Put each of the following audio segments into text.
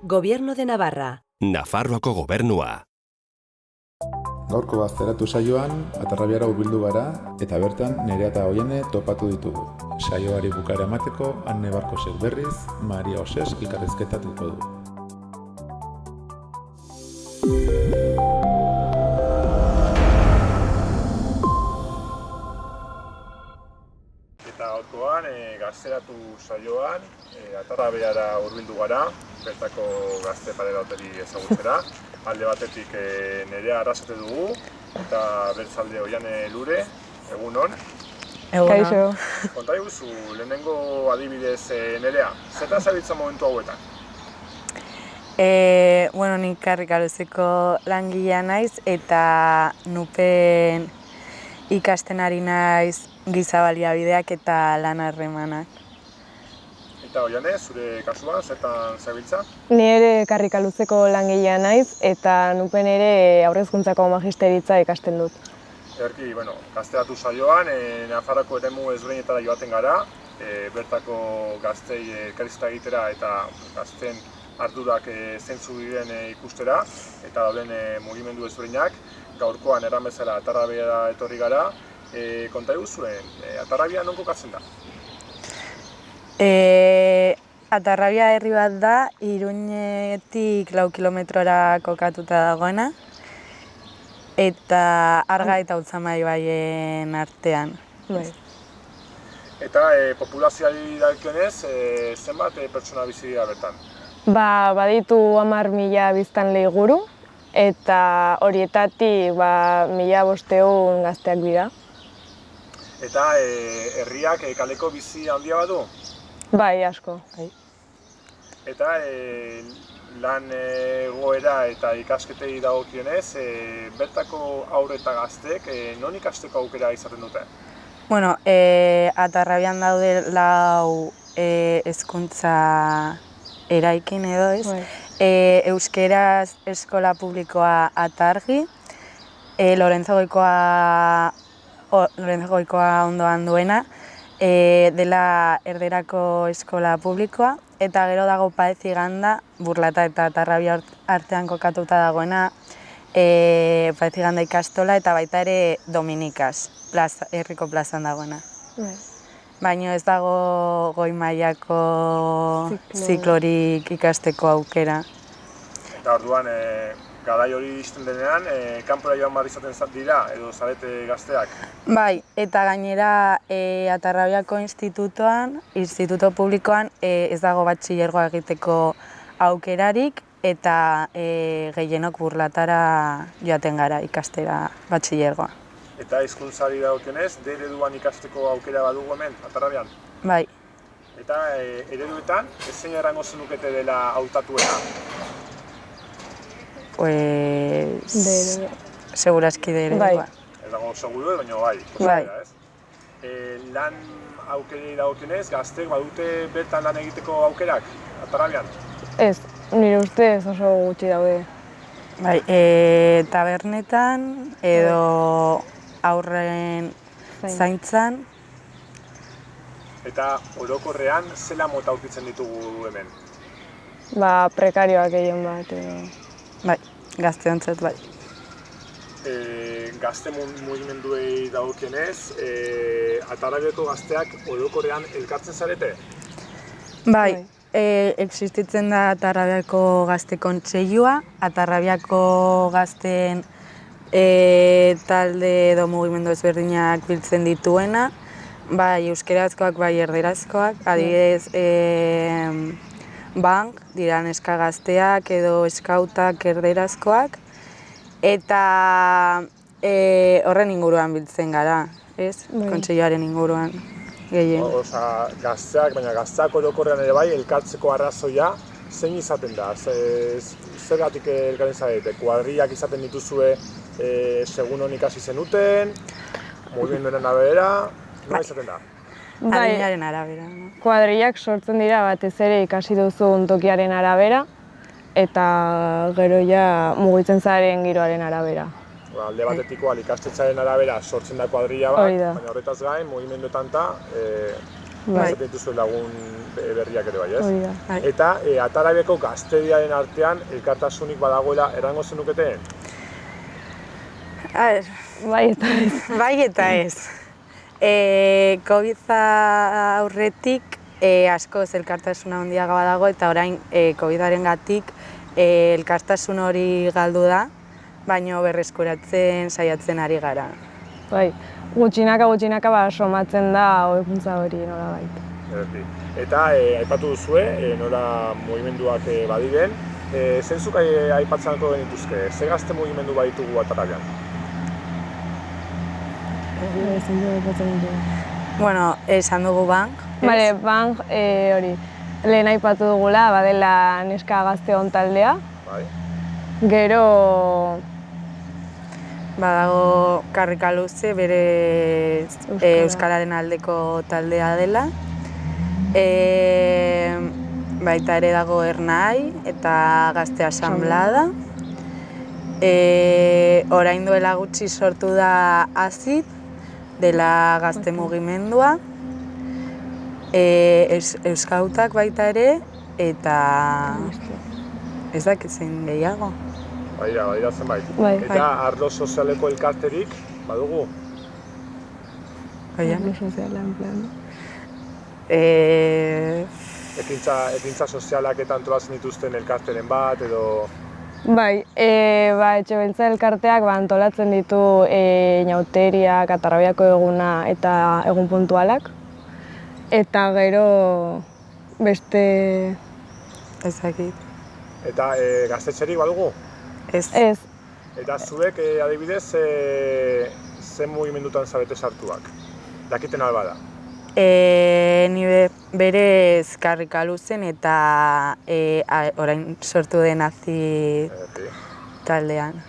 Gobierno de Navarra. Nafarroako gobernua. Gaurko Gazteratu saioan, Atarrabiara hurbildu gara eta bertan Nerea eta Oiane topatu ditugu. Saioari bukaera emateko, Anne Barkosek berriz, Maria Oses elkarrizketatuko du. Eta gaurkoan, Gazteratu saioan, Atarrabiara hurbildu gara, bertako gazte paregauteri ezagutzera. Alde batetik Nerea Arrasate dugu, eta bertzalde Oiane Lure, egunon. Kaixo. Konta iguzu, lehenengo adibidez Nerea, zertan zabiltza momentu hauetan? Nik Karrikaluzeko langilea naiz eta nupen ikasten ari naiz giza baliabideak eta lan harremanak. Eta Oiane, zure kasuan, zertan zabiltza? Ni ere Karrikaluzeko langilea naiz eta nupen ere haurrezkuntzako magisteritza ikasten dut. Erki, Gazteratu saioan, Nafarroako eremu ezberdinetara joaten gara, bertako gaztei elkarrizketa egitera eta gazten ardurak zeintzu diren ikustera, eta dauden mugimendu ezberdinak. Gaurkoan eran bezala Atarrabiara etorri gara. Konta iguzuen, Atarrabia non kokatzen da? Atarrabia herri bat da, Iruñetik 4 kilometrora kokatuta dagoena, eta Arga eta Ultzama ibaien artean. Eta populazioari dagokionez, zenbat pertsona bizi dira bertan? Baditu 10.000 biztanle inguru eta horietatik 1.500 gazteak dira. Eta herriak kaleko bizi handia badu? Bai, asko. Eta lan egoera eta ikasketei dagokionez, bertako haur eta gaztek non ikasteko aukera izaten dute? Atarrabian daude 4 hezkuntza eraikin edo ez. Euskeraz eskola publikoa Atargi, Lorenzo Goikoa ondoan duena, dela erderako eskola publikoa, eta gero dago Paez Iganda, Burlata eta Atarrabia artean kokatuta dagoena, Paez Iganda ikastola eta baita ere Dominikas, herriko plazan dagoena. Baina ez dago goi mailako ziklorik ikasteko aukera. Eta orduan, garai hori izten denean, kanpora joan behar izaten dira, edo zarete gazteak? Bai, eta gainera Atarrabiako instituto publikoan ez dago batxilergoa egiteko aukerarik, eta gehienok Burlatara joaten gara ikastera batxilergoa. Eta hizkuntzari dagokionez, D ereduan ikasteko aukera badugu hemen, Atarrabian? Bai. Eta ereduetan, zein errango zenukete dela hautatuena? Segurazki D eredua. Ez dago seguru, baina bai. Lan aukerei dagokionez, gaztek badute bertan lan egiteko aukerak, Atarrabian? Ez, nire ustez oso gutxi daude. Bai, tabernetan edo aurren zaintzan. Eta orokorrean, zela mota aurkitzen ditugu hemen? Prekarioak egin bat. Bai, gazteontzat bai. Gazte mugimenduei dagokionez, Atarrabiako gazteak orokorrean elkartzen zarete? Bai, existitzen da Atarrabiako Gazte Kontseilua, Atarrabiako gazten talde edo mugimendu ezberdinak biltzen dituena, bai euskerazkoak, bai erderazkoak, adibidez bank, dira neska gazteak edo eskautak erderazkoak, eta horren inguruan biltzen gara, ez? Kontseiluaren inguruan gehien. Gazteak, baina gazteak orokorrean ere bai, elkartzeko arrazoia zein izaten da? Zergatik elkartzen zarete? Kuadrillak izaten dituzue segun hon ikasi zenuten, mugimenduaren arabera, nola izaten da? Adinaren arabera. Kuadrillak sortzen dira batez ere ikasi duzun tokiaren arabera, eta gero mugitzen zaren giroaren arabera. Alde batetikoa ikastetxaren arabera sortzen da kuadrilla bat, baina horretaz gain, mugimenduetan Bai. izaten dituzu lagun berriak ere bai, ez? Hori da. Bai. Eta Atarabeko gazteriaren artean elkartasunik badagoela erango zenukete? A ber, Bai eta ez. bai eta ez. COVID aurretik askoz elkartasuna handiago badago eta orain COVID-arengatik elkartasun hori galdu da, baino berreskuratzen saiatzen ari gara. Bai, gutxinaka somatzen da hobekuntza hori nolabait. Ederki. Eta aipatu duzue, nola mugimenduak badiren, zeintzuk aipatzeko genituzke, ze gazte mugimendu baditugu Atarabean? Bueno, esan dugu bank. Bale, bank hori, lehen aipatu dugula, badela neska gazteon taldea. Bai. Gero, Badago Karrika Luze, bere Euskararen aldeko taldea dela. Baita ere dago Ernai eta Gazte Asanblada. Orain duela gutxi sortu da Azid, dela gazte mugimendua. Euskautak baita ere, eta ez dakit zein gehiago. Badira zenbait. Bai. Eta arlo sozialeko elkarterik badugu? Oia? soziala, en plan. Ekintza sozialak eta antolatzen dituzten elkarteren bat edo... Bai, Etxe Beltza elkarteak antolatzen ditu inauteriak, Atarrabiako eguna eta egun puntualak. Eta gero beste... Ez dakit. Eta gaztetxerik badugu? Ez. Ez, Eta zuek adibidez zen mugimendutan zabete sartuak? Dakiten albada? Ni berez Karrika Luzen eta orain sortu den Azid taldean.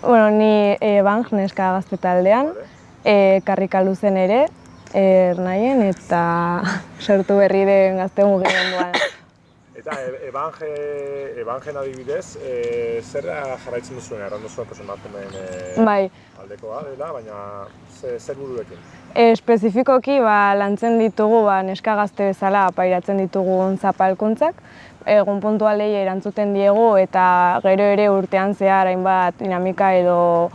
bueno, ni bank neska gazte taldean, Karrika Luzen ere, Ernaien eta sortu berri den gazte mugimenduan. Eta Evangen adibidez, zerra jarraitzen duzuen, errandu zuen emakumeen Bai, aldekoa dela, baina zer buruekin? espezifikoki lantzen ditugu neska gazte bezala pairatzen ditugun zapalkuntzak, egun puntualei erantzuten diegu eta gero ere urtean zehar hainbat dinamika edo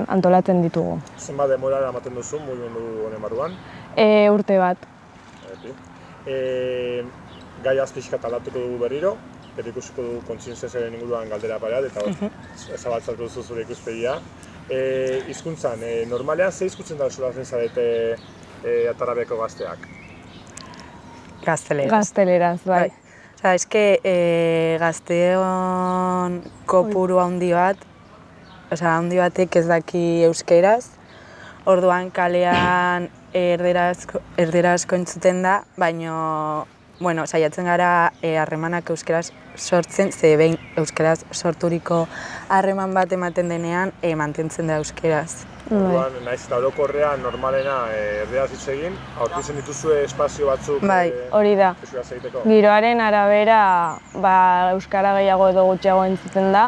antolatzen ditugu. Zenbat demora ematen duzu mugimendu honen barruan? Urte bat. Gaiaz pixkat aldatuko dugu berriro, gero ikusiko dugu kontzientziazioaren inguruan galdera pareat, eta ezabatzatuko duzu zure ikuspegia. Hizkuntzan, normalean ze hizkuntzen da solatzen zarete Atarabeko gazteak? Gazteleraz. Gazteleraz, bai. Osea, eske gazteon kopuru handi bat, osea, handi batek ez daki euskeraz, orduan kalean erderazko entzuten da, baino bueno, saiatzen gara harremanak euskeraz sortzen, ze behin euskeraz sorturiko harreman bat ematen denean mantentzen da euskeraz. Orduan, naiz eta orokorrean normalena erderaz hitz egin, aurkitzen dituzue espazio batzuk Bai, hori da. euskaraz egiteko? Giroaren arabera euskara gehiago edo gutxiago entzuten da,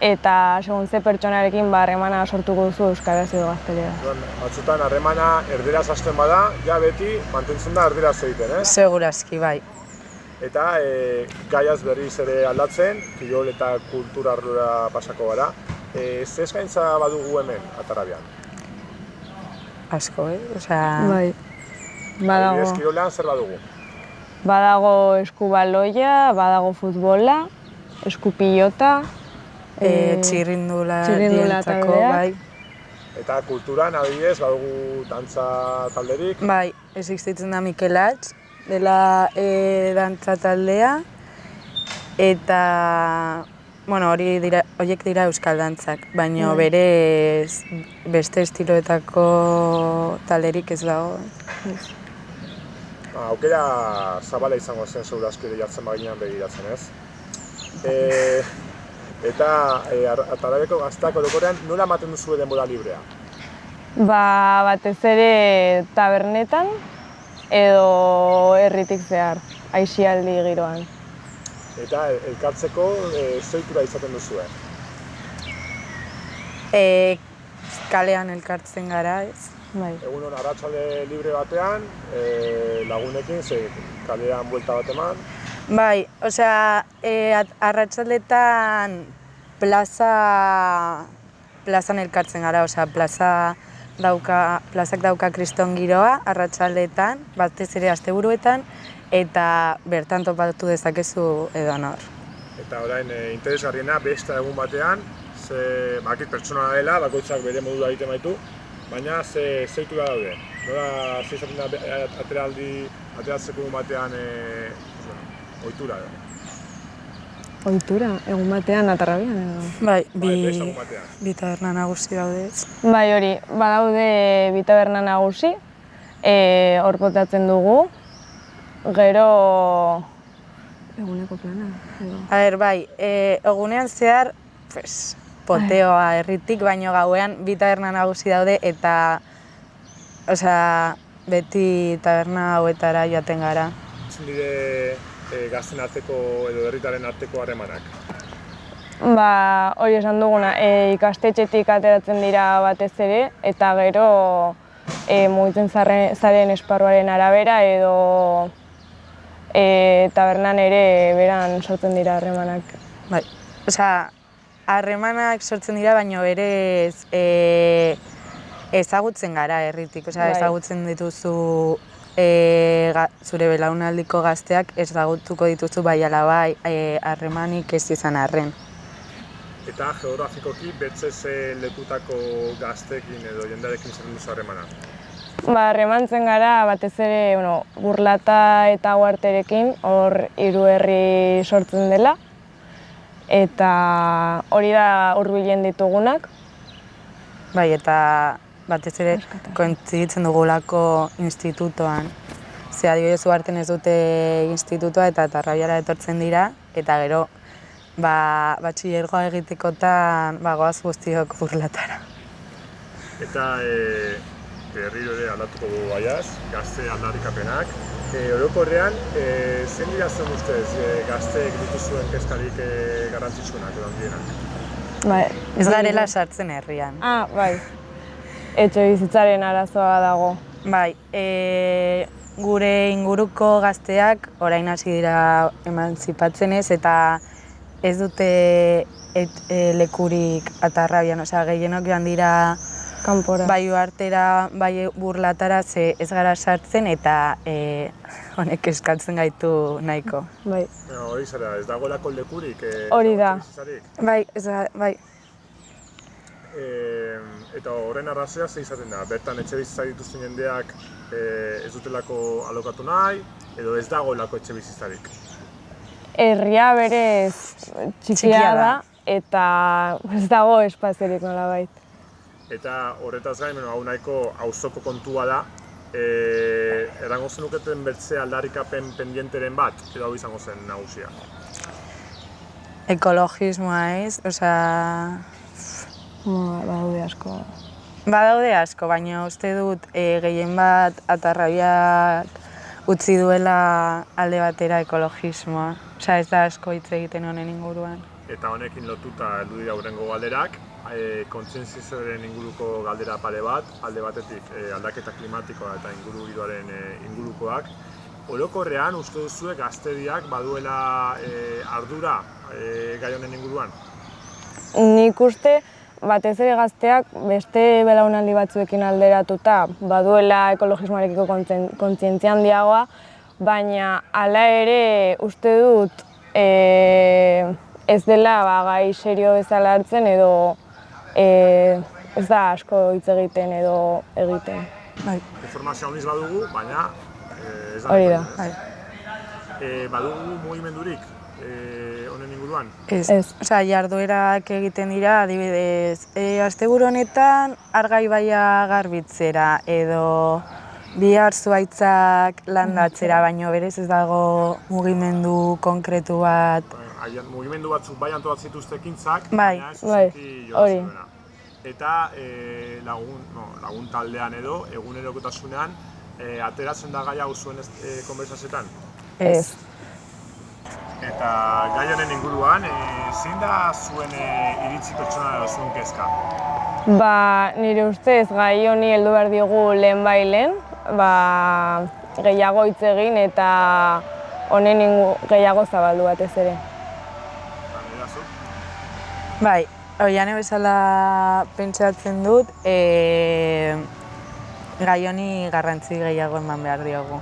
eta segun ze pertsonarekin harremana sortuko duzu euskaraz edo gazteleraz. Batzutan harremana erderaz hasten bada, ja beti mantentzen da erderaz egiten, ez? Segurazki, bai. Eta gaiaz berriz ere aldatzen, kirol eta kultura arlora pasako gara. Ze eskaintza badugu hemen, Atarabian? Asko, Osea... Bai, Adibidez, kirolean zer badugu? Badago eskubaloia, badago futbola, eskupilota, txirrindula txirrindularientzako, dientzako, bai. Eta kulturan, adibidez, badugu dantza talderik? Bai, existitzen da Mikelatz, dela dantza taldea, eta bueno, horiek dira euskal dantzak, baina berez beste estiloetako talderik ez dago. Aukera zabala izango zen segurazki jartzen baginean begiratzen, ez? Eta Atarabeko gazteak orokorrean nola ematen duzue denbora librea? Batez ere tabernetan edo herritik zehar, aisialdi giroan. Eta elkartzeko zeitura izaten duzue? kalean elkartzen gara, ez? Bai. Egunon arratsalde libre batean, lagunekin, kalean buelta bat eman. Bai, osea, arratsaldetan plazan elkartzen gara, osea, plazak dauka kriston giroa, arratsaldetan, batez ere asteburuetan, eta bertan topatu dezakezu edonor. Eta orain interesgarriena beste egun batean, bakit pertsona dela, bakoitzak bere modura egiten baitu, baina zeitura daude. Nola zeizaten da ateratzeko egun batean ohitura edo? Ohitura, egun batean atarrabian edo? Bai, beste egun batean. bi taberna nagusi daude. Bai, hori, badaude bi taberna nagusi, hor potatzen dugu, gero eguneko plana. A ber, bai, egunean zehar, poteoa herritik, baino gauean bi taberna nagusi daude eta osea, beti taberna hauetara joaten gara. Zin dire gazten arteko edo herritaren arteko harremanak? Ba, hori esan duguna, ikastetxetik ateratzen dira batez ere, eta gero mugitzen zaren esparruaren arabera edo tabernan ere beran sortzen dira harremanak. Bai, osea, harremanak sortzen dira, baino ere ezagutzen gara herritik, osea, ezagutzen dituzu zure belaunaldiko gazteak ezagutuko dituzu bai ala bai harremanik ez izan arren. Eta geografikoki betzez lekutako gazteekin edo jendearekin zer duzu harremana? Ba, harremantzen gara batez ere, Burlata eta Uharterekin, hor 3 herri sortzen dela. Eta hori da hurbilen ditugunak. Bai, eta batez ere kointziditzen dugulako institutoan. Ze adibidez Uharten ez dute institutoa eta Tarrabiara etortzen dira, eta gero batxilergoa egitekotan goaz guztiok Burlatara. Eta berriro ere aldatuko dugu baiaz, gazte aldarrikapenak. Orokorrean, zein dira zen ustez gazteek dituzuen kezkarik garrantzitsuenak edo handienak? Bai. Ez garela sartzen herrian. Ah, bai. Etxebizitzaren arazoa dago. Bai, gure inguruko gazteak orain hasi dira emantzipatzen ez, eta ez dute lekurik Atarrabian, osea, gehienok joan dira Kanpora. Bai Uhartera, bai Burlatara, ze ez gara sartzen eta honek eskatzen gaitu nahiko. Bai. Hori zara, ez dagoelako lekurik? Hori da. Bai, bai. Eta horren arrazoia ze izaten da? Bertan etxebizitza dituzten jendeak ez dutelako alokatu nahi, edo ez dagoelako etxebizitzarik? Herria berez txikia da, eta ez dago espaziorik nolabait. Eta horretaz gain, hau nahiko auzoko kontua da, erango zenuketen bertze aldarrikapen pendienteren bat, edo hau izango zen nagusia? Ekologismoa ez, osea... Badaude asko. Badaude asko, baina uste dut gehien bat Atarrabiak utzi duela alde batera ekologismoa. Osea, ez da asko hitz egiten honen inguruan. Eta honekin lotuta heldu dira hurrengo galderak, kontzientziazioaren inguruko galdera pare bat, alde batetik aldaketa klimatikoa eta ingurugiroaren ingurukoak. Orokorrean, uste duzue gazteriak baduela ardura gai honen inguruan? Nik uste, batez ere gazteak beste belaunaldi batzuekin alderatuta baduela ekologismoarekiko kontzientzia handiagoa, baina hala ere uste dut ez dela gai serio bezala hartzen edo ez da asko hitz egiten edo egiten. Informazio handiz badugu, baina ez da. Hori da. Badugu mugimendurik honen inguruan? Ez. Osea, jarduerak egiten dira, adibidez, asteburu honetan Arga ibaia garbitzera edo bihar zuhaitzak landatzera, baino berez ez dago mugimendu konkretu bat. Mugimendu batzuk bai antolatzen dituzte ekintzak, Bai, baina ez zuzenki joan zuena. Eta lagun taldean edo, egunerokotasunean, ateratzen da gai hau zuen konbertsazioetan? Ez. Eta gai honen inguruan, zein da zuen iritzi pertsonala edo zuen kezka? Nire ustez gai honi heldu behar diogu lehen, gehiago hitz egin eta honen gehiago zabaldu batez ere. Bai, oiane bezala pentsatzen dut, gai honi garrantzi gehiago eman behar diogu.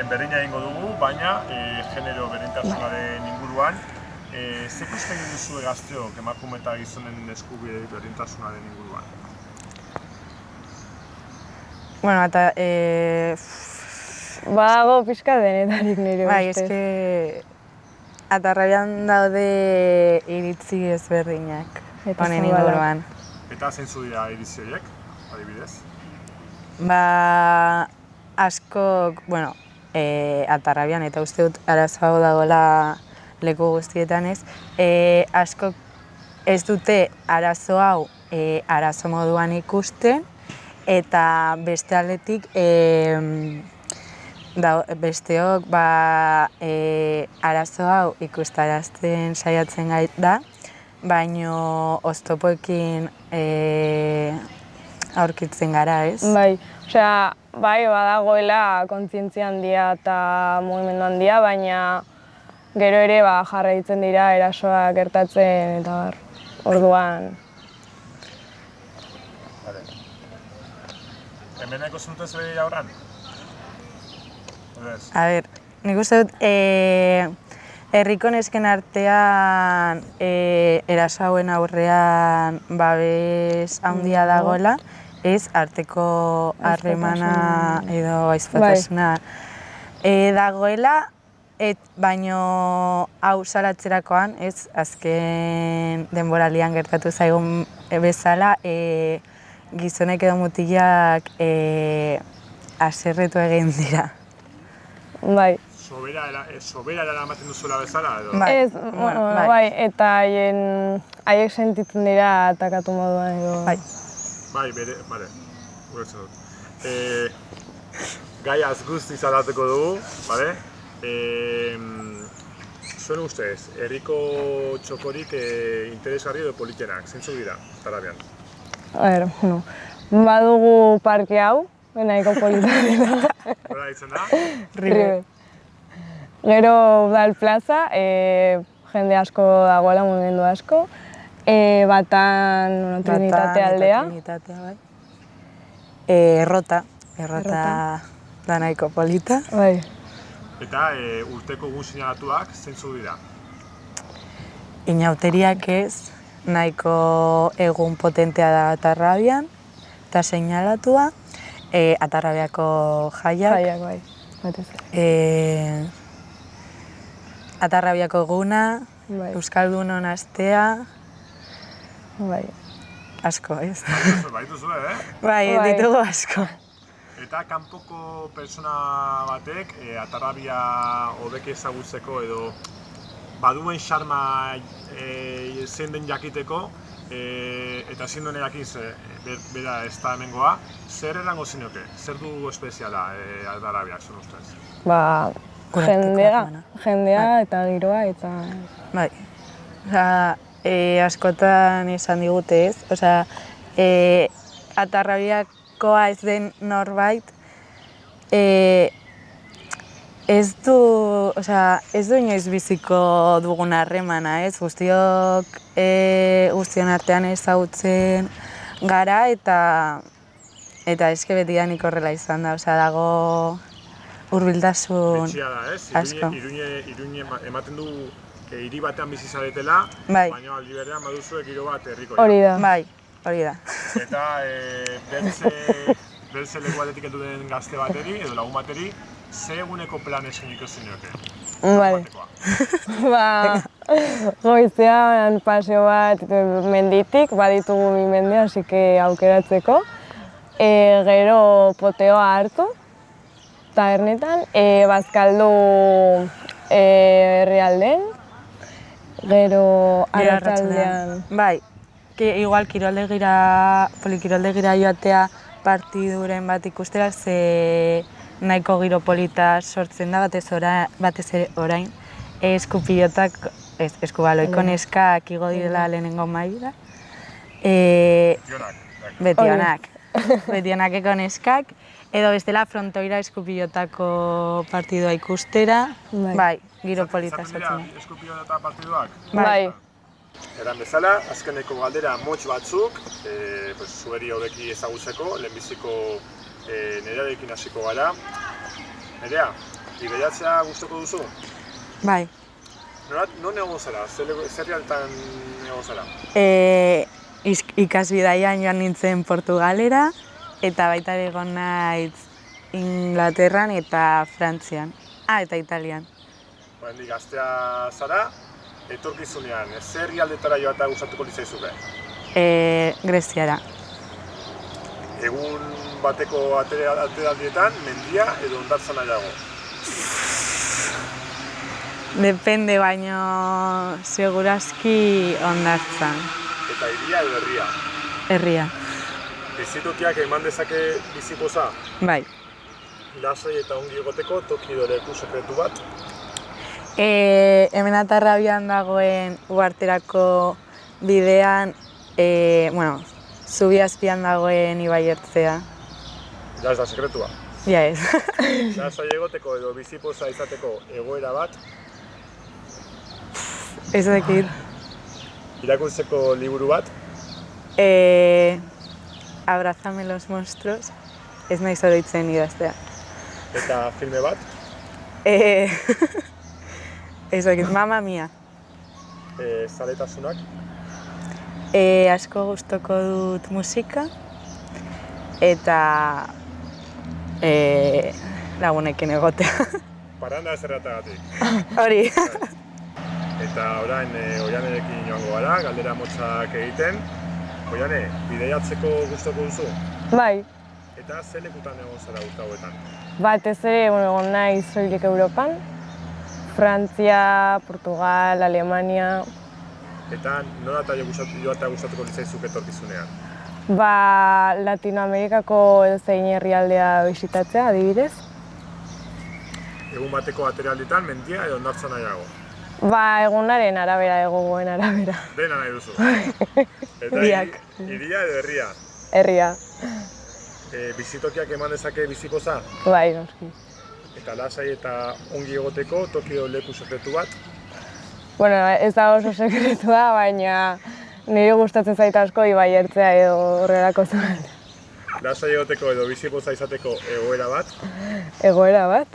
Berdina egingo dugu, baina genero berdintasunaren inguruan, ze ikusten duzue gazteok emakume eta gizonen eskubide berdintasunaren inguruan? Bueno, eta... Badago pixka denetarik nire ustez. Bai, eske... Atarrabian daude iritzi ezberdinak honen inguruan. Eta zeintzu dira iritzi horiek, adibidez? Askok, bueno, Atarrabian eta uste dut arazoa dagoela leku guztietan ez, askok ez dute arazo hau arazo moduan ikusten eta beste aldetik besteok arazo hau ikustarazten saiatzen da, baino oztopoekin aurkitzen gara, ez? Bai, badagoela kontzientzia handia eta mugimendu handia, baina gero ere jarraitzen dira erasoak gertatzen eta orduan. Hemeneko zenutez behi aurran? A ber, nik uste dut, herriko nesken artean eraso hauen aurrean babes handia dagoela, ez arteko harremana edo aizpatasuna dagoela, baino hau salatzerakoan, ez azken denboralian gertatu zaigun bezala, gizonek edo mutilak haserretu egin dira. Bai. Sobera eramaten duzuela bezala edo? Ez, bai, eta haiek sentitzen dira atakatu moduan edo. Bai, bale, guretzen dut. Gaiaz guztiz aldatuko dugu, bale? Zuen ustez, herriko txokorik interesgarri edo politenak, zeintzuk dira, Atarrabian? Badugu parke hau, nahiko polita dira. Nola ditzen da? Ribe. Gero Udal Plaza, jende asko dagoela, mugimendu asko. Batan Trinitate aldea. Trinitatea, bai. Errota da nahiko polita. Bai. Eta urteko egun seinalatuak zeintzuk dira? Inauteriak ez, nahiko egun potentea da Atarrabian, eta seinalatua, Atarrabiako jaiak. Jaiak, bai, batez ere. Atarrabiako eguna, Euskaldunon astea, bai. Asko, ez? Baituzu, Bai, ditugu asko. Eta kanpoko pertsona batek Atarrabia hobeki ezagutzeko edo baduen xarma zein den jakiteko eta zein duen erakin bera ez da hemengoa, zer erango zinioke? Zer dugu espeziala Atarrabiak, zuen ustez? Jendea eta giroa eta... Bai, askotan esan digute ez, Atarrabiakoa ez den norbait, ez du inoiz biziko dugun harremana, ez? Guztion artean ezagutzen gara eta eske betidanik horrela izan da, dago hurbiltasun Betxia da, ez? asko. Iruñe ematen du hiri batean bizi zaretela, baina aldi berean baduzue giro bat herrikoia. Hori da. Bai, hori da. Eta bertze leku batetik heldu den gazte bateri edo lagun bateri, ze eguneko plan eskainiko zenioke? Bale. Goizean paseo bat menditik, baditugu bi mende, hasi que aukeratzeko. Gero poteoa hartu, tabernetan, bazkaldu herrialden, gero arratsaldean. Bai, igual polikiroldegira joatea partiduren bat ikustera, ze nahiko giro polita sortzen da, batez ere orain, eskupiotak, eskubaloiko neskak igo direla lehenengo maila. Tionak. Betionak. Betionakeko neskak. Edo bestela frontoira eskupilotako partidua ikustera. Bai, giro polita Izaten dira sortzen. eskupilota partiduak? Bai. Eran bezala, azkeneko galdera motx batzuk, zueri hobeki ezagutzeko, lehenbiziko Nerearekin hasiko gara. Nerea, ibeiatzea gustoko duzu? Bai. Non egon zara? Zer realtan egon zara? Ikasbidaian joan nintzen Portugalera, eta baita ere egon naiz Inglaterran eta Frantzian. Eta Italian. Oraindik gaztea zara, etorkizunean, zer herrialdetara joatea gustatuko litzaizuke? Greziara. Egun bateko ateraldietan, mendia edo hondartza nahiago? Depende, baino segurazki hondartzan. Eta hiria edo herria? Herria. Bizitokiak eman dezake bizipoza? Bai. Lasai eta ongi egoteko toki edo leku sekretu bat? Hemen Atarrabian dagoen uharterako bidean, zubi azpian dagoen ibaiertzea. Ja ez da sekretua. Ja ez. Lasai egoteko edo bizipoza izateko egoera bat? Ez dakit. Irakurtzeko liburu bat? Abrázame los monstruos. Ez naiz oroitzen idaztea. Eta filme bat? Ez dakit, Mamma Mia. Zaletasunak? Asko gustoko dut musika. Eta lagunekin egotea. Parranda zerratagatik. Hori. Eta orain Oianerekin joango gara, galdera motzak egiten. Oiane, bideiatzeko gustoko duzu? Bai. Eta ze lekutan egon zara urte hauetan? Batez ere, egon naiz soilik Europan. Frantzia, Portugal, Alemania. Eta nola eta joatea gustatuko litzaizuke etorkizunean? Latinoamerikako edozein herrialdea bisitatzea, adibidez. Egun bateko ateralditan, mendia edo hondartza nahiago? Egunaren arabera, egogoen arabera. Dena nahi duzu. Eta Biak. hiria edo herria? Herria. Bizitokiak eman dezake bizipoza? Bai, noski. Eta lasai eta ongi egoteko toki edo leku sekretu bat? Ez da oso sekretua, baina niri gustatzen zait asko ibaiertzea edo horrelako zuen. Lasai egoteko edo bizipoza izateko egoera bat? Egoera bat?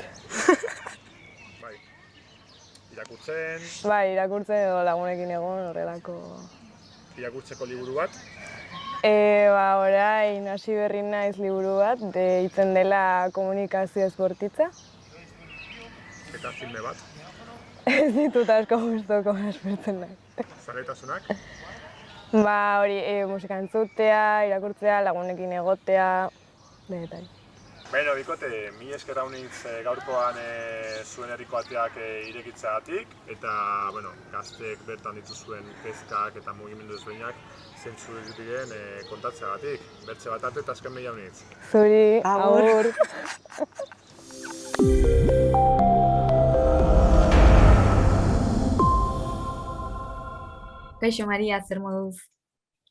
Bai. Irakurtzen? Bai, irakurtzen edo lagunekin egon horrelako. Irakurtzeko liburu bat? Orain hasi berri naiz liburu bat, deitzen dela Komunikazio Esportitza. Eta filme bat? Ez ditut asko gustoko aspertzen nahi. Zaletasunak? Hori, musika entzutea, irakurtzea, lagunekin egotea, denetai. Beno, bikote, mi esker haunitz gaurkoan zuen herriko ateak irekitzeagatik eta, gazteek bertan dituzuen kezkak eta mugimendu ezberdinak zentzu diren kontatzeagatik. Bertze bat arte eta azken mila haunitz. Zuri, Agur. agur. Kaixo, Maria, zer moduz?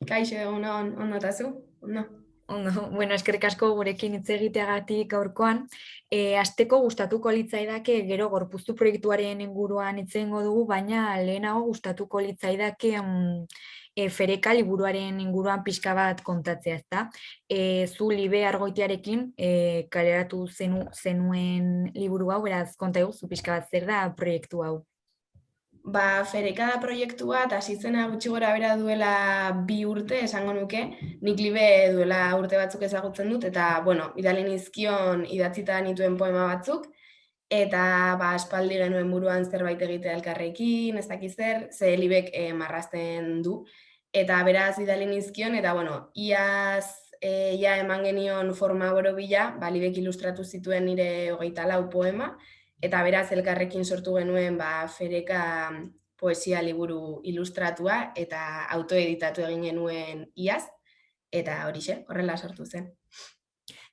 Kaixo, egunon, ondo eta zu? Ondo. Ondo, eskerrik asko gurekin hitz egiteagatik gaurkoan. Hasteko gustatuko litzaidake gero gorpuztu proiektuaren inguruan hitz egingo dugu, baina lehenago gustatuko litzaidake Fereka liburuaren inguruan pixka bat kontatzea, ezta? Zu Libe Argoitiarekin kaleratu zenuen liburu hau, beraz konta iguzu pixka bat zer da proiektu hau. Fereka da proiektu bat, hasi zena gutxi gora bera duela 2 urte, esango nuke. Nik Libe duela urte batzuk ezagutzen dut, eta, bidali nizkion idatzita nituen poema batzuk, eta aspaldi genuen buruan zerbait egitea elkarrekin, ez dakiz zer, ze Libek marrazten du. Eta beraz bidali nizkion, eta, iaz ja eman genion forma borobila, Libek ilustratu zituen nire 24 poema, eta beraz elkarrekin sortu genuen Fereka poesia liburu ilustratua eta autoeditatu egin genuen iaz, eta horixe, horrela sortu zen.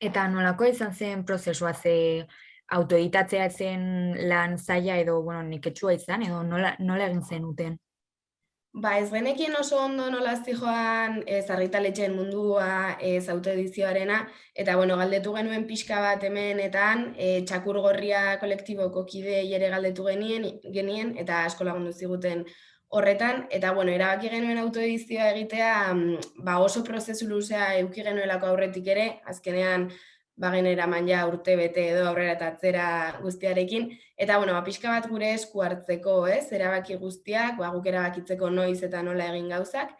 Eta nolako izan zen prozesua, ze autoeditatzea zen lan zaila edo neketsua izan, edo nola egin zenuten? Ez genekien oso ondo nola zijoan argitaletxeen mundua autoedizioarena, eta galdetu genuen pixka bat hemenetan, Txakur Gorria kolektiboko kidei ere galdetu genien, eta asko lagundu ziguten horretan, eta erabaki genuen autoedizioa egitea oso prozesu luzea eduki genuelako aurretik ere, azkenean generaman ja urte bete edo aurrera eta atzera guztiarekin, eta pixka bat gure esku hartzeko, erabaki guztiak, guk erabakitzeko noiz eta nola egin gauzak,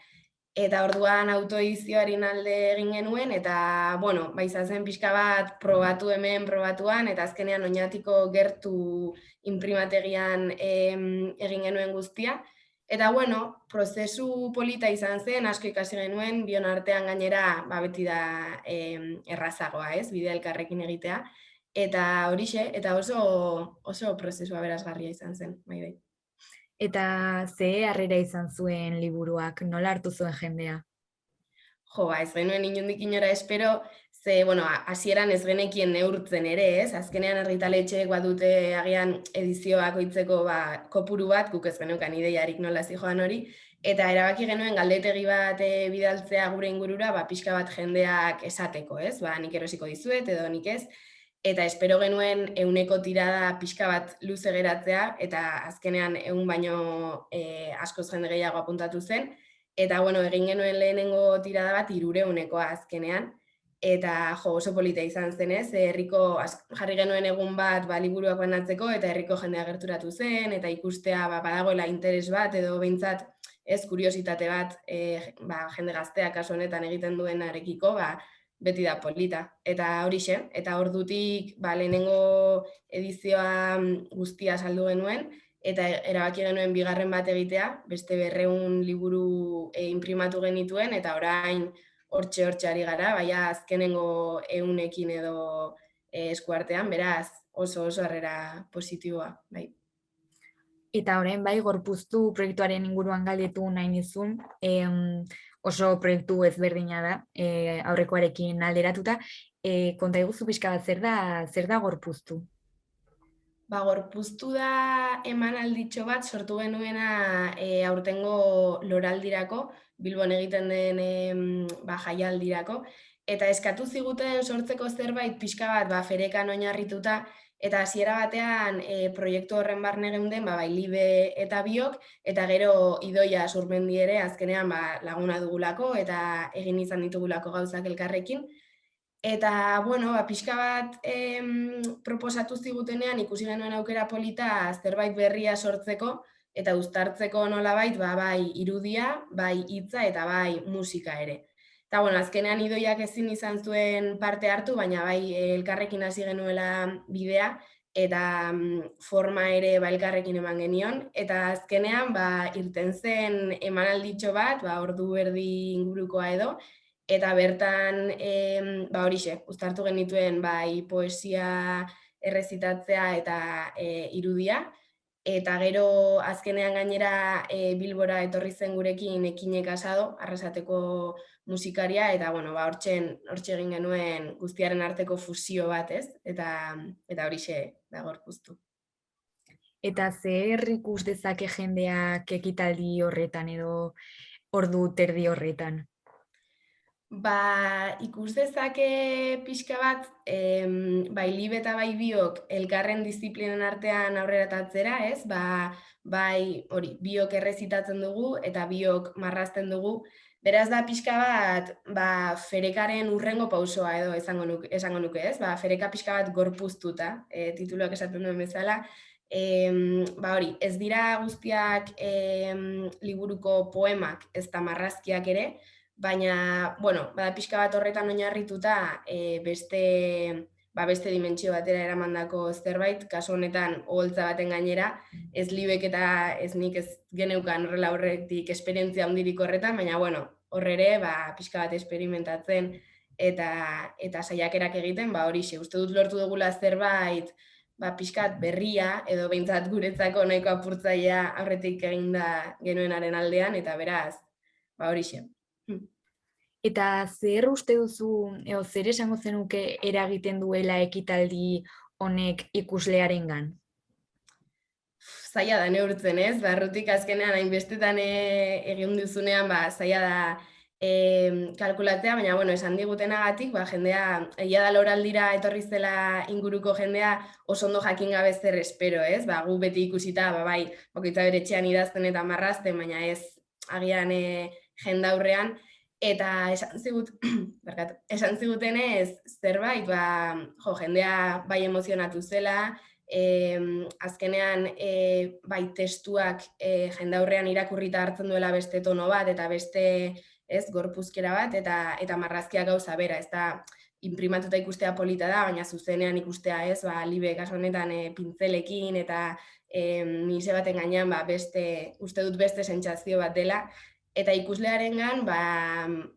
eta orduan autoedizioaren alde egin genuen, eta izazen pixka bat probatu hemen, probatuan, eta azkenean Oñatiko gertu inprimategian egin genuen guztia. Eta prozesu polita izan zen, asko ikasi genuen, bion artean gainera beti da errazagoa, bidea elkarrekin egitea. Eta horixe, eta oso prozesua berazgarria izan zen, bai. Eta ze harrera izan zuen liburuak, nola hartu zuen jendea? Ez genuen inondik inora espero, ze, hasieran ez genekien neurtzen ere, azkenean argitaletxeek badute agian edizioak oitzeko kopuru bat, guk ez geneukan ideiarik nola zijoan hori, eta erabaki genuen galdetegi bat bidaltzea gure ingurura, pixka bat jendeak esateko, nik erosiko dizuet edo nik ez, eta espero genuen 100ko tirada pixka bat luze geratzea, eta azkenean 100 baino askoz jende gehiago apuntatu zen, eta egin genuen lehenengo tirada bat 300koa azkenean, eta oso polita izan zen, herriko jarri genuen egun bat liburuak banatzeko, eta herriko jendea gerturatu zen, eta ikustea badagoela interes bat, edo behintzat kuriositate bat jende gazteak kasu honetan egiten duenarekiko, beti da polita. Eta horixe, eta ordutik lehenengo edizioa guztia saldu genuen, eta erabaki genuen bigarren bat egitea, beste 200 liburu inprimatu genituen, eta orain hortxe ari gara, azkenengo 100ekin edo eskuartean, beraz oso harrera positiboa, bai. Eta orain Gorpuztu proiektuaren inguruan galdetu nahi nizun, oso proiektu ezberdina da, aurrekoarekin alderatuta, konta iguzu pixka bat zer da Gorpuztu? Gorpuztu da emanalditxo bat sortu genuena aurtengo loraldirako, Bilbon egiten den jaialdirako, eta eskatu ziguten sortzeko zerbait pixka bat ferekan oinarrituta, eta hasiera batean proiektu horren barne geunden bai Libe eta biok, eta gero Idoia Surmendi ere azkenean laguna dugulako, eta egin izan ditugulako gauzak elkarrekin. Eta, pixka bat proposatu zigutenean ikusi genuen aukera polita zerbait berria sortzeko eta uztartzeko nolabait, bai irudia, bai hitza eta bai musika ere. Eta, azkenean Idoiak ezin izan zuen parte hartu, baina bai elkarrekin hasi genuela bidea eta forma ere elkarrekin eman genion. Eta azkenean irten zen emanalditxo bat, ordu erdi ingurukoa edo, eta bertan horixe, uztartu genituen bai poesia errezitatzea eta irudia, eta gero azkenean gainera Bilbora etorri zen gurekin Ekinek Asado, Arrasateko musikaria, eta hortxe egin genuen guztiaren arteko fusio bat, eta horixe da Gorpuztu. Eta zer ikus dezake jendeak ekitaldi horretan edo ordu terdi horretan? Ikus dezake pixka bat, bai Libe eta bai biok elkarren disiplinen artean aurrera tatzera, bai hori, biok errezitatzen dugu eta biok marrazten dugu, beraz da pixka bat ferekaren urrengo pausoa edo esango nuke, fereka pixka bat gorpuztuta, tituluak esaten duen bezala, hori, ez dira guztiak liburuko poemak ez da marrazkiak ere, baina, bada pixka bat horretan oinarrituta beste dimentsio batera eramandako zerbait, kasu honetan oholtza baten gainera, ez Libek eta ez nik ez geneukan horrela horretik esperientzia handirik horretan, baina hor ere pixka bat esperimentatzen eta saiakerak egiten, horixe, uste dut lortu dugula zerbait pixkat berria edo behintzat guretzako nahiko apurtzailea aurretik eginda genuenaren aldean, eta beraz, horixe. Eta zer uste duzu, zer esango zenuke eragiten duela ekitaldi honek ikuslearengan? zaila da neurtzen, ez? Barrutik azkenean hainbestetan egin duzunean, zaila da kalkulatzea, baina, bueno, esan digutenagatik, jendea, egia da loraldira etorri zela inguruko jendea oso ondo jakin gabe zer espero, ez? Gu beti ikusita, bai, bakoitza bere etxean idazten eta marrazten, baina ez agian jendaurrean, eta esan zigutenez zerbait, jendea bai emozionatu zela, azkenean bai testuak jendaurrean irakurrita hartzen duela beste tono bat, eta beste gorpuzkera bat, eta marrazkia gauza bera, ez da imprimatuta ikustea polita da, baina zuzenean ikustea libe kasu honetan pintzelekin, eta nise baten gainean uste dut beste sentsazio bat dela, eta ikuslearengan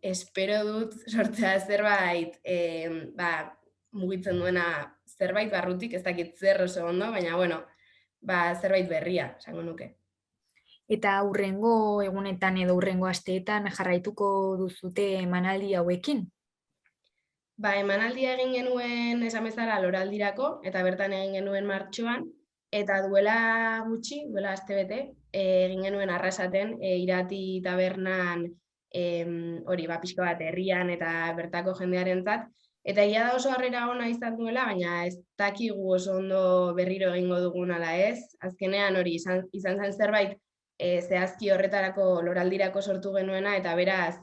espero dut sortzea zerbait mugitzen duena zerbait barrutik, ez dakit zer oso ondo, baina bueno, zerbait berria, esango nuke. Eta hurrengo egunetan edo hurrengo asteetan jarraituko duzute emanaldi hauekin? Emanaldia egin genuen esan bezala loraldirako, eta bertan egin genuen martxoan, eta duela gutxi, duela astebete, egin genuen Arrasaten, Irati tabernan, pixka bat herrian eta bertako jendearentzat, eta egia da oso harrera ona izan duela, baina ez dakigu oso ondo berriro egingo dugun ala ez. Azkenean izan zen zerbait zehazki horretarako loraldirako sortu genuena, eta beraz,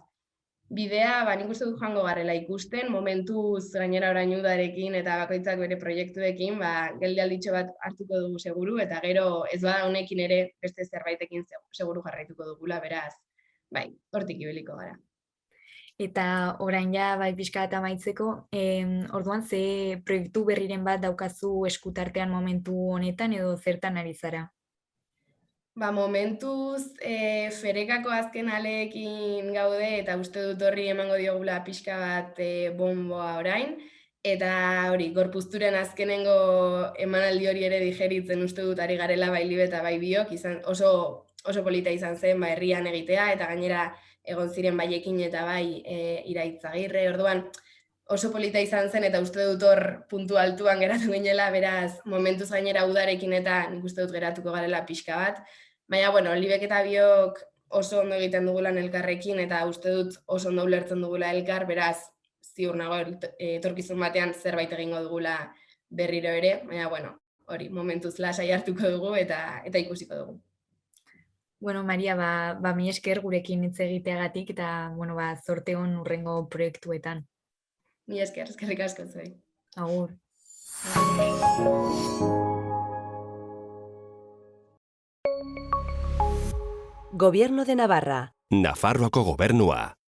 bidea, nik uste dut joango garela ikusten, momentuz gainera orain udarekin eta bakoitzak bere proiektuekin, geldialditxo bat hartuko dugu seguru, eta gero ez bada honekin ere beste zerbaitekin seguru jarraituko dugula, beraz, hortik ibiliko gara. Eta orain ja, pixka eta amaitzeko, orduan ze proiektu berriren bat daukazu eskutartean momentu honetan edo zertan ari zara? Momentuz ferekako azken aleekin gaude, eta uste dut horri emango diogula pixka bat bonboa orain, eta gorpuzturen azkenengo emanaldi hori ere digeritzen uste dut ari garela bai libe eta bai biok, oso polita izan zen herrian egitea, eta gainera egon ziren baiekin eta bai Iraitzagirre, orduan oso polita izan zen, eta uste dut hor puntu altuan geratu ginela, beraz momentuz gainera udarekin eta nik uste dut geratuko garela pixka bat, baina, bueno, libek eta biok oso ondo egiten dugulan elkarrekin, eta uste dut oso ondo ulertzen dugula elkar, beraz, ziur nago etorkizun batean zerbait egingo dugula berriro ere, baina, bueno, momentuz lasai hartuko dugu eta ikusiko dugu. Bueno, Maria, mi esker gurekin hitz egiteagatik, eta, zorte on hurrengo proiektuetan. Mi esker, eskerrik asko zuei. Agur. Gobierno de Navarra. Nafarroako gobernua.